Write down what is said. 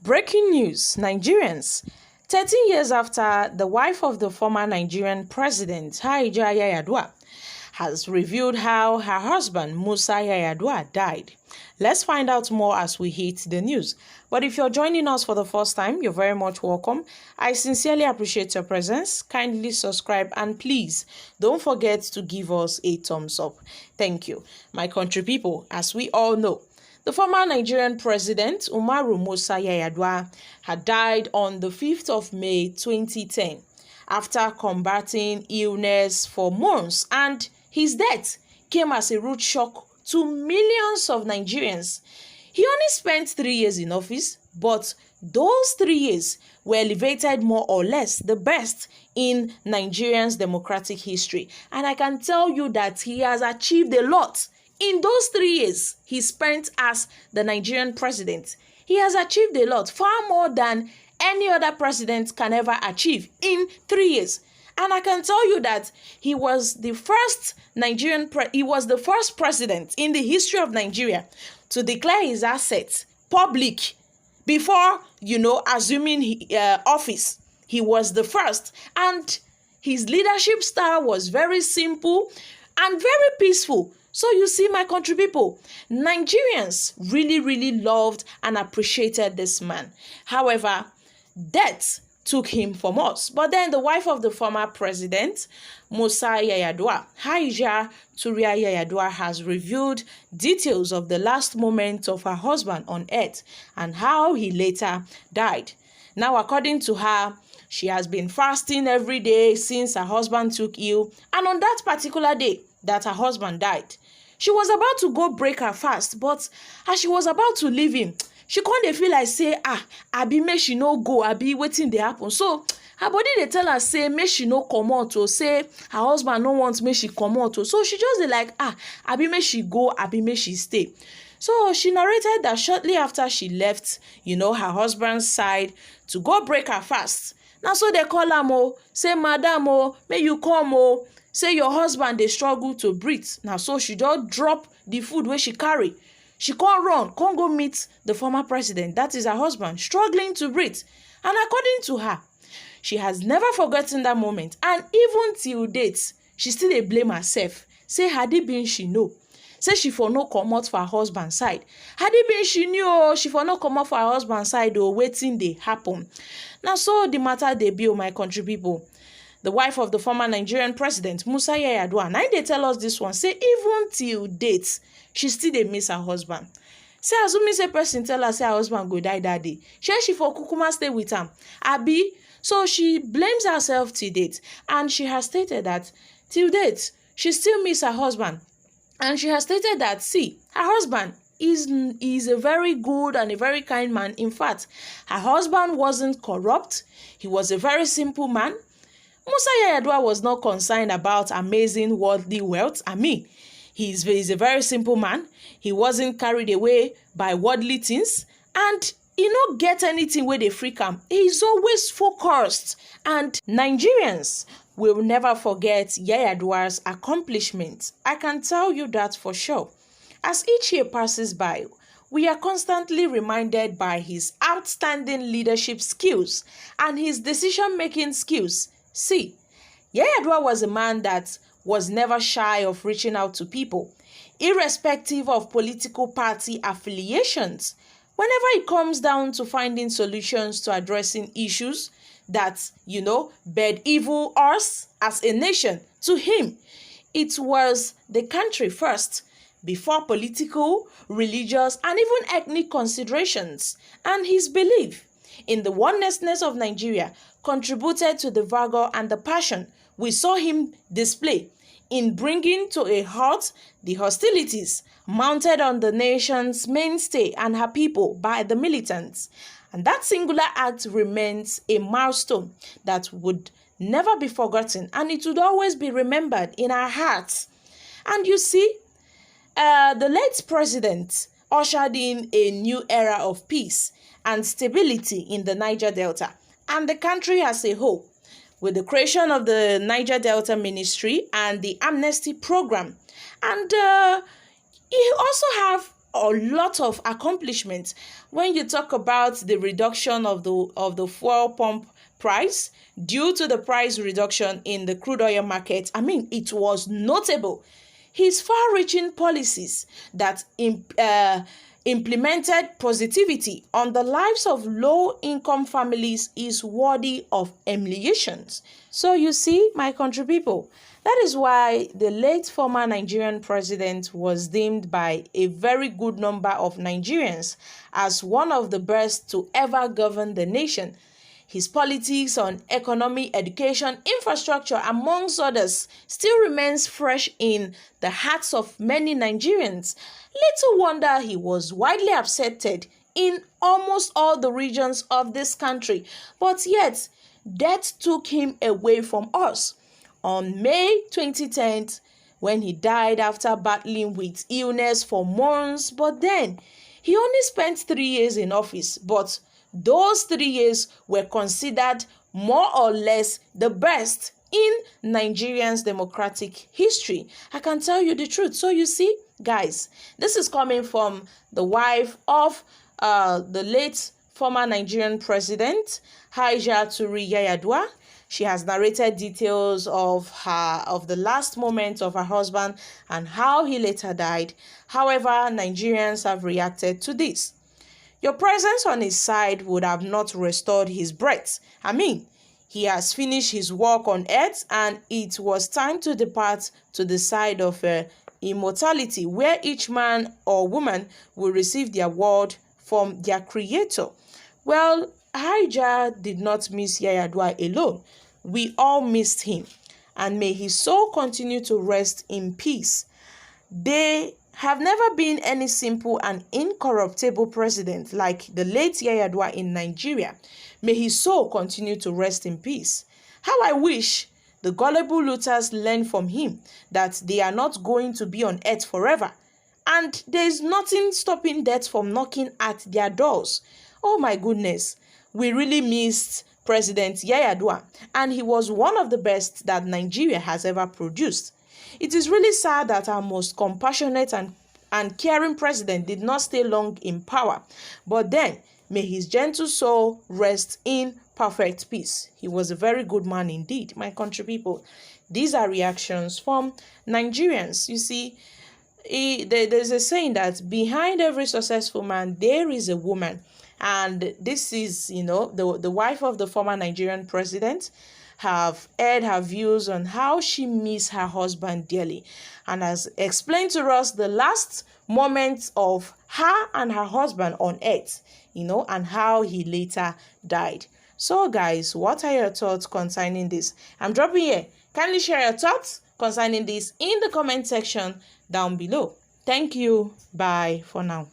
Breaking news, Nigerians. 13 years after the wife of the former Nigerian president, Yar'Adua, has revealed how her husband, Musa Yar'Adua, died. Let's find out more as we hit the news. But if you're joining us for the first time, you're very much welcome. I sincerely appreciate your presence. Kindly subscribe and please don't forget to give us a thumbs up. Thank you. My country people, as we all know, the former Nigerian president, Umaru Musa Yar'Adua, had died on the 5th of May 2010 after combating illness for months, and his death came as a rude shock to millions of Nigerians. He only spent 3 years in office, but those 3 years were elevated more or less the best in Nigerians' democratic history. And I can tell you that he has achieved a lot. In those 3 years he spent as the Nigerian president, he has achieved a lot, far more than any other president can ever achieve in 3 years. And I can tell you that he was the first president in the history of Nigeria to declare his assets public before, assuming office. He was the first, and his leadership style was very simple and very peaceful. So you see, my country people, Nigerians really loved and appreciated this man. However, death took him from us. But then the wife of the former president, Musa Yar'Adua, Yar'Adua Yar'Adua, has revealed details of the last moment of her husband on earth and how he later died. Now, according to her, she has been fasting every day since her husband took ill, and on that particular day that her husband died, she was about to go break her fast, but as she was about to leave him, she can't feel like say, abi make she no go, abi wetin dey happen. So her body dey tell her say make she no comot, or say her husband no want make she comot. So she just dey like, abi make she go, abi make she stay. So she narrated that shortly after she left, her husband's side to go break her fast. Now so they call am, say, madam, may you come, say your husband dey struggle to breathe. Now so she just drop the food where she carry. She can't run, can't go meet the former president, that is her husband, struggling to breathe. And according to her, she has never forgotten that moment. And even till date, she still dey blame herself. Say, had it been she know, say she for no comot for her husband side. Had it been she knew, she for no comot for her husband side, or waiting dey happen. Now so the matter dey be, my country people. The wife of the former Nigerian president, Musa Yar'Adua, now they tell us this one, say even till date, she still dey miss her husband. Say assuming say person tell her say her husband go die that day, she for kukuma stay with him, abi? So she blames herself till date, and she has stated that till date she still miss her husband, and she has stated that, see, her husband is a very good and a very kind man. In fact, her husband wasn't corrupt. He was a very simple man. Musa Yar'Adua was not concerned about amazing worldly wealth. He's a very simple man. He wasn't carried away by worldly things, and he not get anything where they freak him. He's always focused, and Nigerians will never forget Yar'Adua's accomplishments. I can tell you that for sure. As each year passes by, we are constantly reminded by his outstanding leadership skills and his decision-making skills. See, Yar'Adua was a man that was never shy of reaching out to people, irrespective of political party affiliations, whenever it comes down to finding solutions to addressing issues that, bed evil us as a nation. To him, it was the country first, before political, religious, and even ethnic considerations, and his belief in the oneness of Nigeria contributed to the vigor and the passion we saw him display in bringing to a halt the hostilities mounted on the nation's mainstay and her people by the militants. And that singular act remains a milestone that would never be forgotten, and it would always be remembered in our hearts. And you see, the late president ushered in a new era of peace and stability in the Niger Delta and the country as a whole, with the creation of the Niger Delta Ministry and the Amnesty Program. And he also have a lot of accomplishments. When you talk about the reduction of the fuel pump price due to the price reduction in the crude oil market, I mean, it was notable. His far-reaching policies that implemented positivity on the lives of low-income families is worthy of emulations. So you see, my country people, that is why the late former Nigerian president was deemed by a very good number of Nigerians as one of the best to ever govern the nation. His politics on economy, education, infrastructure, amongst others, still remains fresh in the hearts of many Nigerians. Little wonder he was widely accepted in almost all the regions of this country. But yet, death took him away from us. On May 2010, when he died after battling with illness for months, but then he only spent 3 years in office, but those 3 years were considered more or less the best in Nigerians' democratic history. I can tell you the truth. So you see, guys, this is coming from the wife of the late former Nigerian president, Turai Yar'Adua. She has narrated details of the last moments of her husband and how he later died. However, Nigerians have reacted to this. Your presence on his side would have not restored his breath. I mean, he has finished his work on earth and it was time to depart to the side of immortality, where each man or woman will receive their word from their creator. Well, Hijah did not miss Yar'Adua alone. We all missed him, and may his soul continue to rest in peace. They have never been any simple and incorruptible president like the late Yar'Adua in Nigeria. May his soul continue to rest in peace. How I wish the gullible looters learn from him that they are not going to be on earth forever, and there is nothing stopping death from knocking at their doors. Oh my goodness, we really missed President Yar'Adua, and he was one of the best that Nigeria has ever produced. It is really sad that our most compassionate and caring president did not stay long in power. But then, may his gentle soul rest in perfect peace. He was a very good man indeed, my country people. These are reactions from Nigerians. You see, there's a saying that behind every successful man, there is a woman. And this is, the wife of the former Nigerian president have aired her views on how she missed her husband dearly and has explained to us the last moments of her and her husband on earth, and how he later died. So guys, what are your thoughts concerning this? I'm dropping here. Kindly share your thoughts concerning this in the comment section down below. Thank you. Bye for now.